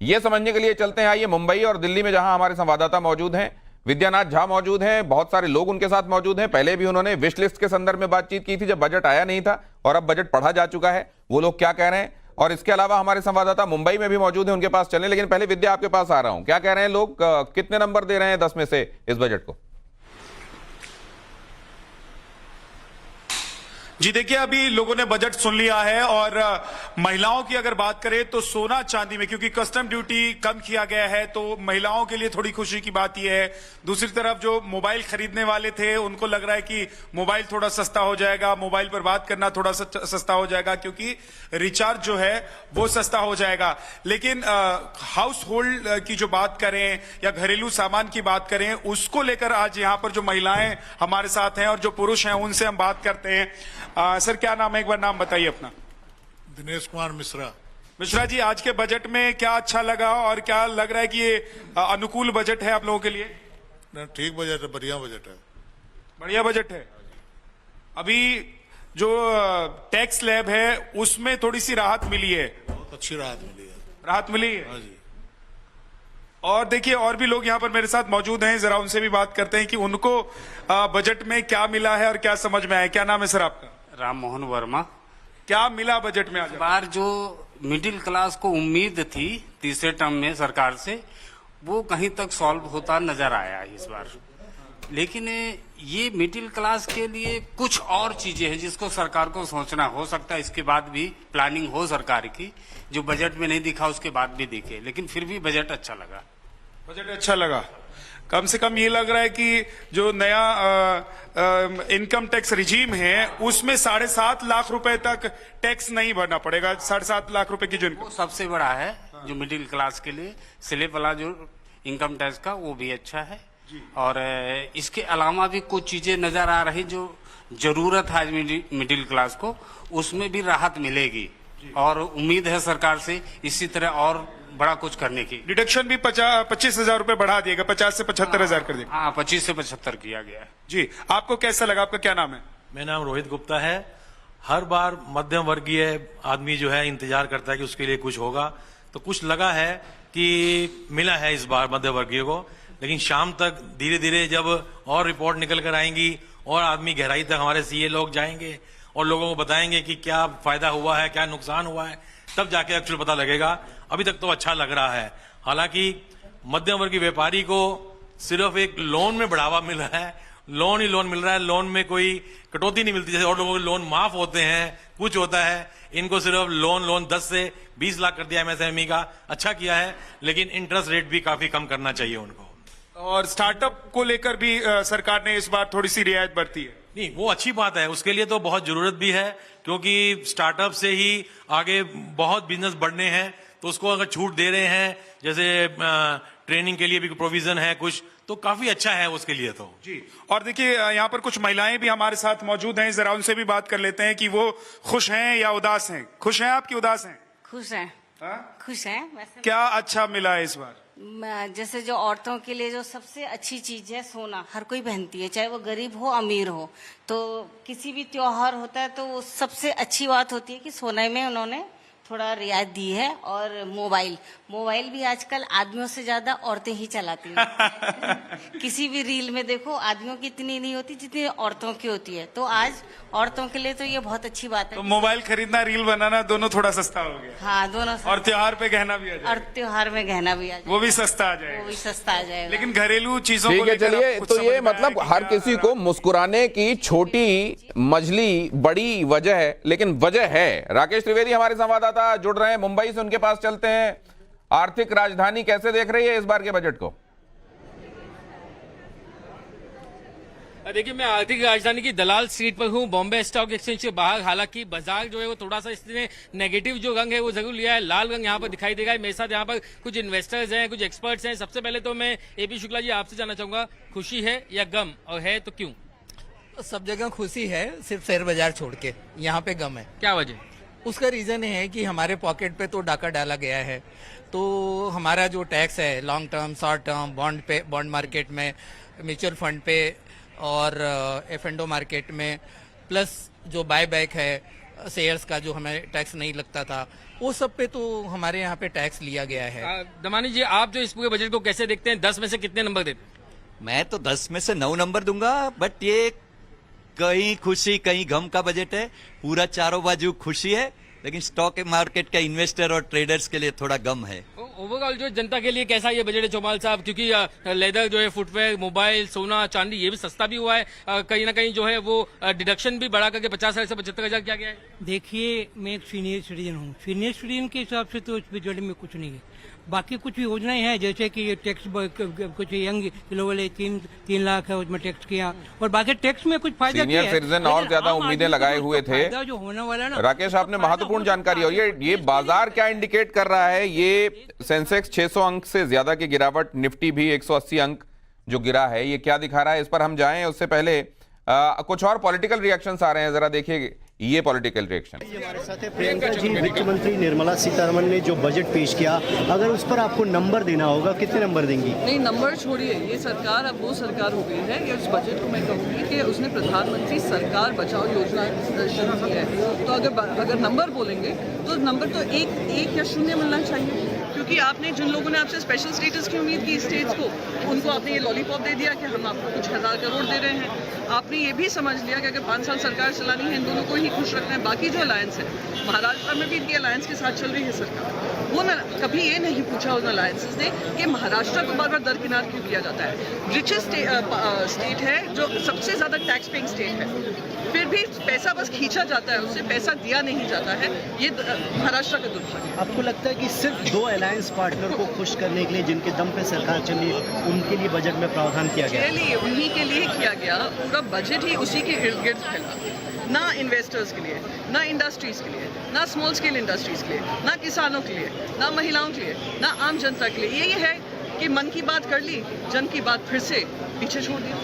ये समझने के लिए चलते हैं, आइए मुंबई और दिल्ली में, जहां हमारे संवाददाता मौजूद हैं। विद्यानाथ झा मौजूद हैं, बहुत सारे लोग उनके साथ मौजूद हैं। पहले भी उन्होंने विश लिस्ट के संदर्भ में बातचीत की थी जब बजट आया नहीं था, और अब बजट पढ़ा जा चुका है। वो लोग क्या कह रहे हैं, और इसके अलावा हमारे संवाददाता मुंबई में भी मौजूद हैं, उनके पास चलें। लेकिन पहले विद्या, आपके पास आ रहा हूं, क्या कह रहे हैं लोग, कितने नंबर दे रहे हैं 10 में से इस बजट को? जी देखिए, अभी लोगों ने बजट सुन लिया है, और महिलाओं की अगर बात करें तो सोना चांदी में, क्योंकि कस्टम ड्यूटी कम किया गया है, तो महिलाओं के लिए थोड़ी खुशी की बात यह है। दूसरी तरफ जो मोबाइल खरीदने वाले थे उनको लग रहा है कि मोबाइल थोड़ा सस्ता हो जाएगा, मोबाइल पर बात करना थोड़ा सस्ता हो जाएगा, क्योंकि रिचार्ज जो है वो सस्ता हो जाएगा। लेकिन हाउस होल्ड की जो बात करें या घरेलू सामान की बात करें, उसको लेकर आज यहाँ पर जो महिलाएं हमारे साथ हैं और जो पुरुष हैं उनसे हम बात करते हैं। सर, क्या नाम है, एक बार नाम बताइए अपना। दिनेश कुमार मिश्रा। मिश्रा जी, आज के बजट में क्या अच्छा लगा और क्या लग रहा है कि ये अनुकूल बजट है आप लोगों के लिए? ठीक बजट है, बढ़िया बजट है। बढ़िया बजट है। अभी जो टैक्स स्लैब है उसमें थोड़ी सी राहत मिली है। बहुत अच्छी राहत मिली है। राहत मिली है? हाँ जी। और देखिए, और भी लोग यहाँ पर मेरे साथ मौजूद हैं, जरा उनसे भी बात करते हैं कि उनको बजट में क्या मिला है और क्या समझ में आया। क्या नाम है सर आपका? राम मोहन वर्मा। क्या मिला बजट में आज? बार जो मिडिल क्लास को उम्मीद थी तीसरे टर्म में सरकार से, वो कहीं तक सॉल्व होता नजर आया इस बार। लेकिन ये मिडिल क्लास के लिए कुछ और चीजें हैं जिसको सरकार को सोचना, हो सकता है इसके बाद भी प्लानिंग हो सरकार की, जो बजट में नहीं दिखा उसके बाद भी दिखे। लेकिन फिर भी बजट अच्छा लगा। बजट अच्छा लगा। कम से कम ये लग रहा है कि जो नया इनकम टैक्स रिजीम है उसमें 7.5 लाख रुपए तक टैक्स नहीं भरना पड़ेगा। 7.5 लाख रुपए की जो वो सबसे बड़ा है जो मिडिल क्लास के लिए। स्लैब वाला जो इनकम टैक्स का, वो भी अच्छा है। और इसके अलावा भी कुछ चीजें नजर आ रही जो जरूरत है मिडिल क्लास को, उसमें भी राहत मिलेगी। और उम्मीद है सरकार से इसी तरह और बड़ा कुछ करने की। डिडक्शन भी 25,000 रुपए बढ़ा दिएगा, 50 से 75,000 कर देगा। हाँ, 25 से 75 किया गया है। जी, आपको कैसा लगा? आपका क्या नाम है? मेरा नाम रोहित गुप्ता है। हर बार मध्यम वर्गीय आदमी जो है इंतजार करता है कि उसके लिए कुछ होगा, तो कुछ लगा है कि मिला है इस बार मध्य वर्गीय को। लेकिन शाम तक धीरे धीरे जब और रिपोर्ट निकल कर आएंगी और आदमी गहराई तक हमारे सीए लोग जाएंगे और लोगों को बताएंगे कि क्या फायदा हुआ है, क्या नुकसान हुआ है, तब जाके एक्चुअल पता लगेगा। अभी तक तो अच्छा लग रहा है। हालांकि मध्यम वर्गीय व्यापारी को सिर्फ एक लोन में बढ़ावा मिल रहा है, लोन ही लोन मिल रहा है, लोन में कोई कटौती नहीं मिलती। जैसे और लोगों के लोन माफ होते हैं, कुछ होता है, इनको सिर्फ लोन 10 से 20 लाख कर दिया एमएसएमई का। अच्छा किया है, लेकिन इंटरेस्ट रेट भी काफी कम करना चाहिए उनको। और स्टार्टअप को लेकर भी सरकार ने इस बार थोड़ी सी रियायत बरती है। नहीं, वो अच्छी बात है, उसके लिए तो बहुत जरूरत भी है, क्योंकि स्टार्टअप से ही आगे बहुत बिजनेस बढ़ने हैं। तो उसको अगर छूट दे रहे हैं, जैसे ट्रेनिंग के लिए भी प्रोविजन है कुछ, तो काफी अच्छा है उसके लिए तो। जी, और देखिए यहाँ पर कुछ महिलाएं भी हमारे साथ मौजूद हैं, जरा उनसे भी बात कर लेते हैं कि वो खुश हैं या उदास हैं। खुश हैं आप कि उदास हैं? खुश हैं। खुश हैं। वैसे क्या अच्छा मिला है इस बार? जैसे जो औरतों के लिए जो सबसे अच्छी चीज है सोना, हर कोई पहनती है, चाहे वो गरीब हो अमीर हो। तो किसी भी त्योहार होता है तो वो सबसे अच्छी बात होती है कि सोने में उन्होंने थोड़ा रियायत दी है। और मोबाइल भी आजकल आदमियों से ज्यादा औरतें ही चलाती हैं। किसी भी रील में देखो, आदमियों की इतनी नहीं होती जितनी औरतों की होती है। तो आज औरतों के लिए तो ये बहुत अच्छी बात है। तो मोबाइल खरीदना, रील बनाना, दोनों थोड़ा सस्ता हो गया। हाँ, दोनों। और त्योहार पे गहना भी आ जाएगा। और त्योहार में गहना भी आ जाएगा, वो भी सस्ता आ जाएगा। वो भी सस्ता आ जाएगा। लेकिन घरेलू चीजों को ठीक है, चलिए, तो ये मतलब हर किसी को मुस्कुराने की छोटी मझली बड़ी वजह है, लेकिन वजह है। राकेश त्रिवेदी हमारे संवाददाता जुड़ रहे हैं मुंबई से, उनके पास चलते हैं। आर्थिक राजधानी कैसे देख रही है इस बार के बजट को? देखिए, मैं आर्थिक राजधानी की दलाल स्ट्रीट पर हूँ, बॉम्बे स्टॉक एक्सचेंज के बाहर। हालांकि बाजार जो है वो थोड़ा सा इसने नेगेटिव जो रंग है वो जरूर लिया है, लाल रंग यहाँ पर दिखाई देगा। मेरे साथ यहाँ पर कुछ इन्वेस्टर्स हैं, कुछ एक्सपर्ट्स हैं। सबसे पहले तो मैं एपी शुक्ला जी आपसे जानना चाहूंगा, खुशी है या गम, और है तो क्यों? सब जगह खुशी है, सिर्फ शेयर बाजार छोड़ के यहाँ पे गम है। क्या वजह? उसका रीजन है कि हमारे पॉकेट पे तो डाका डाला गया है। तो हमारा जो टैक्स है long term, short term, bond market में, म्यूचुअल फंड पे और F&O मार्केट में, प्लस जो बाय बैक है शेयर्स का जो हमें टैक्स नहीं लगता था, वो सब पे तो हमारे यहाँ पे टैक्स लिया गया है। दमानी जी, आप जो इस पूरे बजट को कैसे देखते हैं? 10 में से कितने नंबर देते हैं? मैं तो 10 में से 9 नंबर दूंगा, बट ये कहीं खुशी कहीं गम का बजट है। पूरा चारों बाजू खुशी है, लेकिन स्टॉक मार्केट का इन्वेस्टर और ट्रेडर्स के लिए थोड़ा गम है। ओवरऑल जो जनता के लिए कैसा ये बजट है चौमाल साहब? क्योंकि लेदर जो है, फुटवेयर, मोबाइल, सोना, चांदी, ये भी सस्ता भी हुआ है। कहीं ना कहीं जो है वो डिडक्शन भी बढ़ा करके 50,000 से 75,000 किया गया है। देखिए, मैं एक सीनियर सिटीजन हूँ। सीनियर सिटीजन के हिसाब से तो इस बजट में कुछ नहीं है। बाकी कुछ योजनाएं हैं, जैसे कि ये टैक्स कुछ यंग लोगों वाले 3 लाख है, उसमें टैक्स किया, और बाकी टैक्स में कुछ फायदा सीनियर सिटीजन और ज्यादा उम्मीदें लगाए हुए थे। जो होने वाला ना, राकेश, आपने महत्वपूर्ण जानकारी, और ये बाजार क्या इंडिकेट कर रहा है? ये सेंसेक्स 600 अंक से ज्यादा की गिरावट, निफ्टी भी 180 अंक जो गिरा है, ये क्या दिखा रहा है? इस पर हम जाएं उससे पहले कुछ और पॉलिटिकल रिएक्शंस आ रहे हैं, जरा देखिए ये पॉलिटिकल रिएक्शन। हमारे साथ है प्रियंका जी। वित्त मंत्री निर्मला सीतारमण ने जो बजट पेश किया, अगर उस पर आपको नंबर देना होगा, कितने नंबर देंगी? नहीं, नंबर छोड़िए, ये सरकार अब वो सरकार हो गई है। ये उस बजट को मैं कहूँगी कि उसने प्रधानमंत्री सरकार बचाओ योजना शुरू की है। तो अगर नंबर बोलेंगे तो नंबर तो एक या 0 मिलना चाहिए, क्योंकि आपने जिन लोगों ने आपसे स्पेशल स्टेटस की उम्मीद की स्टेट्स को, उनको आपने ये लॉलीपॉप दे दिया कि हम आपको कुछ 1000 करोड़ दे रहे हैं। आपने ये भी समझ लिया कि अगर 5 साल सरकार चलानी है, इन दोनों को ही खुश रखना है। बाकी जो अलायंस है, महाराष्ट्र में भी इनकी अलायंस के साथ चल रही है सरकार, वो न कभी ये नहीं पूछा उन अलायंसेस ने कि महाराष्ट्र को बार बार दरकिनार क्यों किया जाता है। रिचेस्ट स्टेट है, जो सबसे ज्यादा टैक्स पेइंग स्टेट है, फिर भी पैसा बस खींचा जाता है, उससे पैसा दिया नहीं जाता है। ये महाराष्ट्र का दुर्भाग्य। आपको लगता है कि सिर्फ 2 अलायंस पार्टनर को खुश करने के लिए, जिनके दम पे सरकार चली, उनके लिए बजट में प्रावधान किया गया? लिए उन्हीं के लिए किया गया, पूरा बजट ही उसी के इर्द गिर्द फैला। ना इन्वेस्टर्स के लिए, ना इंडस्ट्रीज के लिए, ना स्मॉल स्केल इंडस्ट्रीज के लिए, ना किसानों के लिए, ना महिलाओं के लिए, ना आम जनता के लिए। यही है कि मन की बात कर ली, जन की बात फिर से पीछे छोड़ दिया।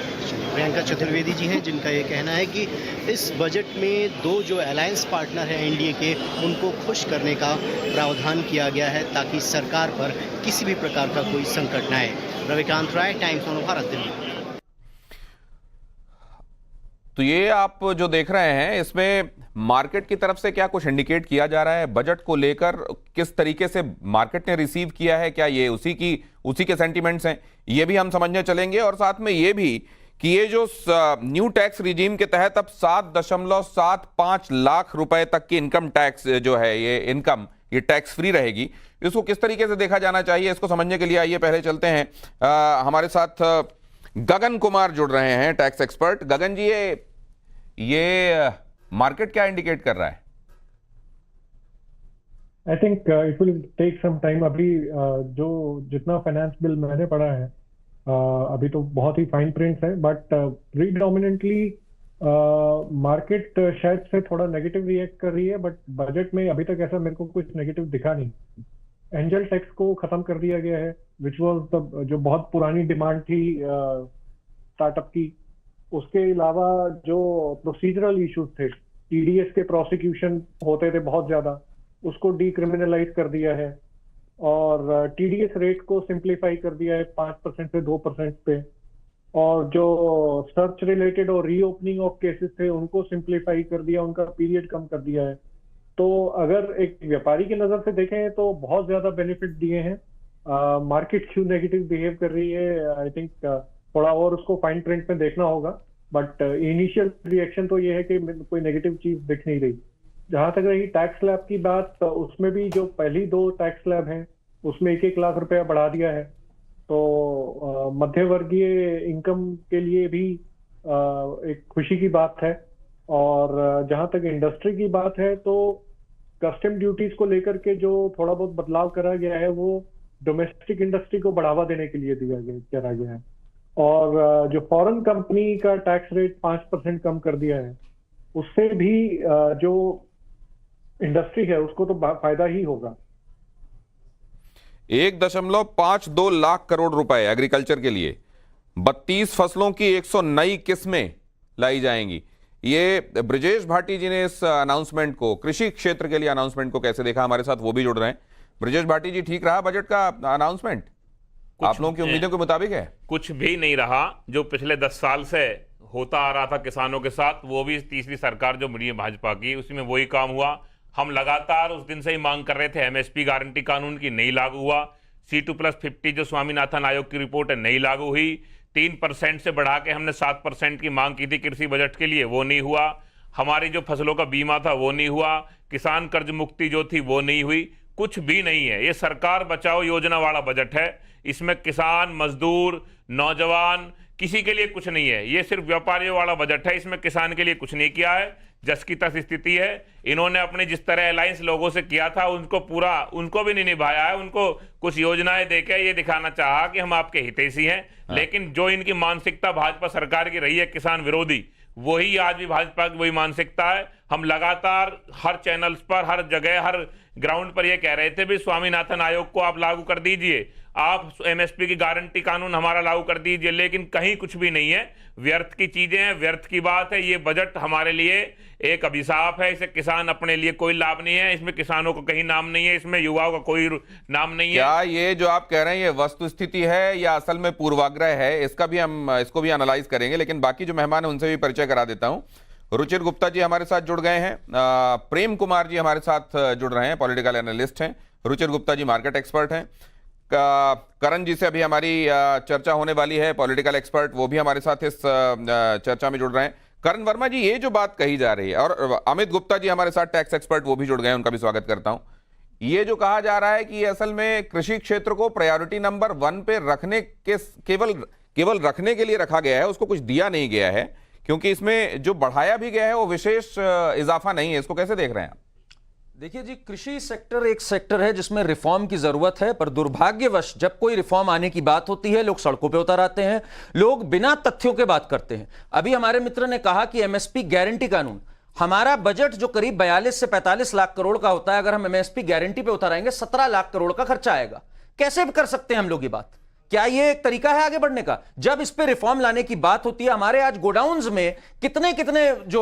प्रियंका चतुर्वेदी जी हैं, जिनका ये कहना है कि इस बजट में 2 जो अलायंस पार्टनर हैं एनडीए के, उनको खुश करने का प्रावधान किया गया है, ताकि सरकार पर किसी भी प्रकार का कोई संकट न आए। रविकांत राय, टाइम्स ऑफ भारत, दिल्ली। तो ये आप जो देख रहे हैं, इसमें मार्केट की तरफ से क्या कुछ इंडिकेट किया जा रहा है बजट को लेकर? किस तरीके से मार्केट ने रिसीव किया है? क्या ये उसी के सेंटिमेंट्स हैं? ये भी हम समझने चलेंगे, और साथ में ये भी कि ये जो न्यू टैक्स रिजीम के तहत अब 7.75 लाख रुपए तक की इनकम टैक्स जो है, ये टैक्स फ्री रहेगी। इसको किस तरीके से देखा जाना चाहिए, इसको समझने के लिए आइए पहले चलते हैं। हमारे साथ गगन कुमार जुड़ रहे हैं, टैक्स एक्सपर्ट। गगन जी, ये मार्केट क्या इंडिकेट कर रहा है? I think it will take some time. अभी जो जितना फाइनेंस बिल मैंने पढ़ा है, अभी तो बहुत ही फाइन प्रिंट्स है, बट प्रीडोमिनेंटली मार्केट शायद से थोड़ा नेगेटिव रिएक्ट कर रही है, बट बजट में अभी तक ऐसा मेरे को कुछ नेगेटिव दिखा नहीं। एंजल टैक्स को खत्म कर दिया गया है, विच वाज जो बहुत पुरानी डिमांड थी स्टार्टअप की। उसके अलावा जो प्रोसीजरल इश्यूज थे, टीडीएस के प्रोसिक्यूशन होते थे बहुत ज्यादा, उसको डीक्रिमिनलाइज कर दिया है, और टीडीएस रेट को सिंप्लीफाई कर दिया है 5% से 2% पे, और जो सर्च रिलेटेड और रीओपनिंग ऑफ केसेस थे उनको सिंप्लीफाई कर दिया, उनका पीरियड कम कर दिया है। तो अगर एक व्यापारी की नजर से देखें तो बहुत ज्यादा बेनिफिट दिए हैं। मार्केट क्यों नेगेटिव बिहेव कर रही है, आई थिंक थोड़ा और उसको फाइन प्रिंट में देखना होगा, बट इनिशियल रिएक्शन तो ये है कि कोई नेगेटिव चीज दिख नहीं रही। जहां तक रही टैक्स स्लैब की बात, उसमें भी जो पहली 2 टैक्स स्लैब हैं उसमें 1-1 लाख रुपया बढ़ा दिया है। तो मध्यवर्गीय इनकम के लिए भी एक खुशी की बात है। और जहां तक इंडस्ट्री की बात है, तो कस्टम ड्यूटीज को लेकर के जो थोड़ा बहुत बदलाव करा गया है, वो डोमेस्टिक इंडस्ट्री को बढ़ावा देने के लिए करा गया है। और जो फॉरेन कंपनी का टैक्स रेट 5% कम कर दिया है, उससे भी जो इंडस्ट्री है उसको तो फायदा ही होगा। 1.52 लाख करोड़ रुपए एग्रीकल्चर के लिए, 32 फसलों की 100 नई किस्में लाई जाएंगी। ये ब्रजेश भाटी जी ने इस अनाउंसमेंट को, कृषि क्षेत्र के लिए अनाउंसमेंट को कैसे देखा? हमारे साथ वो भी जुड़ रहे हैं। ब्रजेश भाटी जी, ठीक रहा बजट का अनाउंसमेंट? आप लोगों की उम्मीदों के मुताबिक है? कुछ भी नहीं रहा। जो पिछले 10 साल से होता आ रहा था किसानों के साथ, वो भी तीसरी सरकार जो मिली है भाजपा की, उसमें वही काम हुआ। हम लगातार उस दिन से ही मांग कर रहे थे एमएसपी गारंटी कानून की, नहीं लागू हुआ। C2+50 जो स्वामीनाथन आयोग की रिपोर्ट है, नहीं लागू हुई। 3% से बढ़ा के हमने 7% की मांग की थी कृषि बजट के लिए, वो नहीं हुआ। हमारी जो फसलों का बीमा था वो नहीं हुआ। किसान कर्ज मुक्ति जो थी वो नहीं हुई। कुछ भी नहीं है। ये सरकार बचाओ योजना वाला बजट है। इसमें किसान, मजदूर, नौजवान किसी के लिए कुछ नहीं है। ये सिर्फ व्यापारियों वाला बजट है। इसमें किसान के लिए कुछ नहीं किया है। जस की तस स्थिति है। इन्होंने अपने जिस तरह अलायंस लोगों से किया था उनको भी नहीं निभाया है। उनको कुछ योजनाएं देके ये दिखाना चाहा कि हम आपके हितैषी हैं, लेकिन जो इनकी मानसिकता भाजपा सरकार की रही है किसान विरोधी, वही आज भी भाजपा की वही मानसिकता है। हम लगातार हर चैनल्स पर, हर जगह, हर ग्राउंड पर ये कह रहे थे भी स्वामीनाथन आयोग को आप लागू कर दीजिए, आप एमएसपी की गारंटी कानून हमारा लागू कर दीजिए, लेकिन कहीं कुछ भी नहीं है। व्यर्थ की चीजें हैं, व्यर्थ की बात है। ये बजट हमारे लिए एक अभिशाप है। इसे किसान अपने लिए कोई लाभ नहीं है। इसमें किसानों को कहीं नाम नहीं है, इसमें युवाओं का कोई नाम नहीं है। क्या ये जो आप कह रहे हैं ये वस्तु स्थिति है या असल में पूर्वाग्रह है? इसको भी एनालाइज करेंगे, लेकिन बाकी जो मेहमान है उनसे भी परिचय करा देता हूं। रुचिर गुप्ता जी हमारे साथ जुड़ गए हैं। प्रेम कुमार जी हमारे साथ जुड़ रहे हैं, पॉलिटिकल एनालिस्ट हैं। रुचिर गुप्ता जी मार्केट एक्सपर्ट हैं। करण जी से अभी हमारी चर्चा होने वाली है, पॉलिटिकल एक्सपर्ट, वो भी हमारे साथ इस चर्चा में जुड़ रहे हैं। करण वर्मा जी, ये जो बात कही जा रही है, और अमित गुप्ता जी हमारे साथ टैक्स एक्सपर्ट, वो भी जुड़ गए हैं, उनका भी स्वागत करता हूं। ये जो कहा जा रहा है कि ये असल में कृषि क्षेत्र को प्रायोरिटी नंबर 1 पे रखने के केवल रखने के लिए रखा गया है, उसको कुछ दिया नहीं गया है, क्योंकि इसमें जो बढ़ाया भी गया है वो विशेष इजाफा नहीं है। इसको कैसे देख रहे हैं आप? देखिए जी, कृषि सेक्टर एक सेक्टर है जिसमें रिफॉर्म की जरूरत है, पर दुर्भाग्यवश जब कोई रिफॉर्म आने की बात होती है लोग सड़कों पे उतर आते हैं, लोग बिना तथ्यों के बात करते हैं। अभी हमारे मित्र ने कहा कि एमएसपी गारंटी कानून, हमारा बजट जो करीब 42 से 45 लाख करोड़ का होता है, अगर हम एमएसपी गारंटी पे उतर आएंगे 17 लाख करोड़ का खर्चा आएगा। कैसे कर सकते हैं हम लोग ये बात? क्या ये एक तरीका है आगे बढ़ने का? जब इस पे रिफॉर्म लाने की बात होती है, हमारे आज गोडाउन्स में कितने कितने जो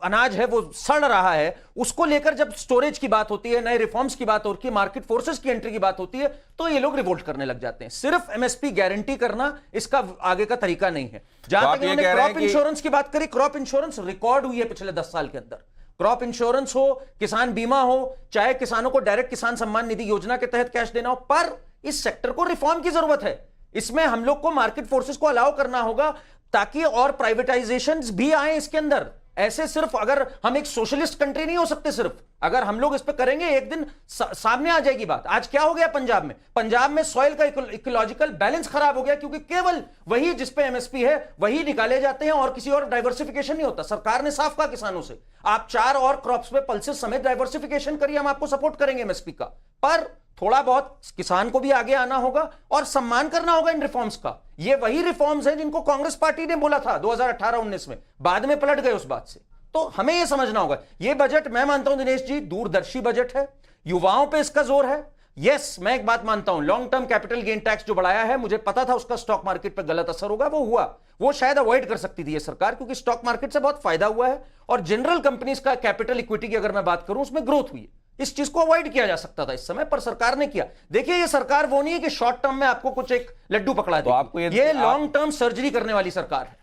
अनाज है वो सड़ रहा है, उसको लेकर जब स्टोरेज की बात होती है, नए रिफॉर्म्स की बात होती है, मार्केट फोर्सेस की एंट्री की बात होती है, तो ये लोग रिवोल्ट करने लग जाते हैं। सिर्फ एमएसपी गारंटी करना इसका आगे का तरीका नहीं है। जहां तक इन्होंने क्रॉप इंश्योरेंस की बात करी, क्रॉप इंश्योरेंस रिकॉर्ड हुई है पिछले 10 साल के अंदर। क्रॉप इंश्योरेंस हो, किसान बीमा हो, चाहे किसानों को डायरेक्ट किसान सम्मान निधि योजना के तहत कैश देना हो, पर इस सेक्टर को रिफॉर्म की जरूरत है। इसमें हम लोग को मार्केट फोर्सेस को अलाउ करना होगा ताकि और प्राइवेटाइजेशंस भी आए इसके अंदर। ऐसे सिर्फ, अगर हम एक सोशलिस्ट कंट्री नहीं हो सकते, सिर्फ अगर हम लोग इस पे करेंगे एक दिन सामने आ जाएगी बात। आज क्या हो गया पंजाब में सॉइल का इकोलॉजिकल बैलेंस खराब हो गया, क्योंकि केवल वही जिस पे एमएसपी है वही निकाले जाते हैं और किसी और डाइवर्सिफिकेशन नहीं होता। सरकार ने साफ कहा किसानों से, आप 4 और क्रॉप्स पे पल्सेस समेत डाइवर्सिफिकेशन करिए, हम आपको सपोर्ट करेंगे एमएसपी का, पर थोड़ा बहुत किसान को भी आगे आना होगा और सम्मान करना होगा इन रिफॉर्म्स का। ये वही रिफॉर्म्स हैं जिनको कांग्रेस पार्टी ने बोला था 2018-19 में, बाद में पलट गए उस बात से। तो हमें यह समझना होगा, यह बजट, मैं मानता हूं दिनेश जी, दूरदर्शी बजट है। युवाओं पे इसका जोर है। यस, मैं एक बात मानता हूं, long term capital gain tax जो बढ़ाया है, मुझे पता था उसका स्टॉक मार्केट पर गलत असर होगा, वो हुआ। वो शायद अवॉइड कर सकती थी ये सरकार, क्योंकि स्टॉक मार्केट से बहुत फायदा हुआ है और जनरल कंपनीज का कैपिटल इक्विटी की अगर मैं बात करूं, उसमें ग्रोथ हुई है। इस चीज को अवॉइड किया जा सकता था इस समय, पर सरकार ने किया। देखिए, ये सरकार वो नहीं है कि शॉर्ट टर्म में आपको कुछ एक लड्डू पकड़ा दे, आपको ये लॉन्ग टर्म सर्जरी करने वाली सरकार है।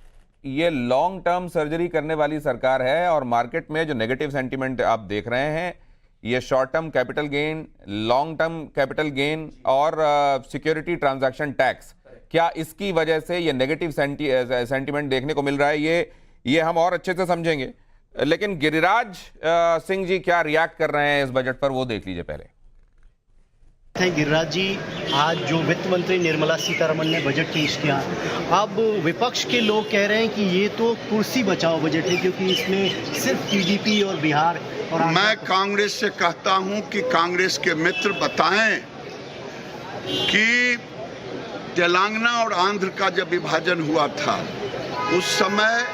ये लॉन्ग टर्म सर्जरी करने वाली सरकार है, और मार्केट में जो नेगेटिव सेंटीमेंट आप देख रहे हैं, ये short term capital gain, long term capital gain और सिक्योरिटी ट्रांजैक्शन टैक्स, क्या इसकी वजह से ये नेगेटिव सेंटीमेंट देखने को मिल रहा है? ये हम और अच्छे से समझेंगे, लेकिन गिरिराज सिंह जी क्या रिएक्ट कर रहे हैं इस बजट पर, वो देख लीजिए पहले। गिरिराज जी, आज जो वित्त मंत्री निर्मला सीतारमण ने बजट पेश किया, अब विपक्ष के लोग कह रहे हैं कि ये तो कुर्सी बचाओ बजट है, क्योंकि इसमें सिर्फ टीडीपी और बिहार और मैं कांग्रेस से कहता हूं कि कांग्रेस के मित्र बताएं कि तेलंगाना और आंध्र का जब विभाजन हुआ था, उस समय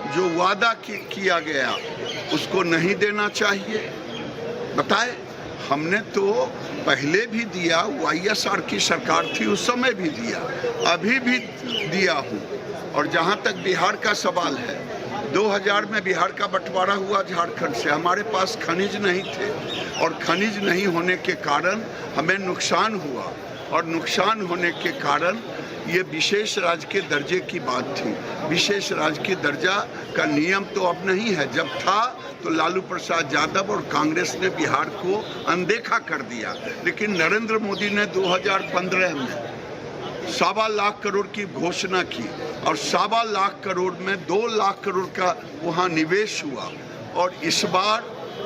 जो वादा किया गया उसको नहीं देना चाहिए। बताए, हमने तो पहले भी दिया, वाईएसआर की सरकार थी उस समय भी दिया, अभी भी दिया हूँ। और जहाँ तक बिहार का सवाल है, 2000 में बिहार का बंटवारा हुआ झारखंड से, हमारे पास खनिज नहीं थे और खनिज नहीं होने के कारण हमें नुकसान हुआ। और नुकसान होने के कारण ये विशेष राज्य के दर्जे की बात थी। विशेष राज्य के दर्जा का नियम तो अब नहीं है, जब था तो लालू प्रसाद यादव और कांग्रेस ने बिहार को अनदेखा कर दिया, लेकिन नरेंद्र मोदी ने 2015 में 1.25 लाख करोड़ की घोषणा की और 1.25 लाख करोड़ में 2 लाख करोड़ का वहाँ निवेश हुआ। और इस बार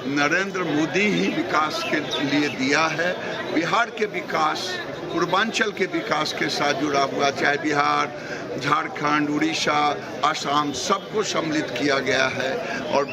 नरेंद्र मोदी ही विकास के लिए दिया है। बिहार के विकास पूर्वांचल के विकास के साथ जुड़ा हुआ, चाहे बिहार, झारखंड, उड़ीसा, असम, सबको सम्मिलित किया गया है। और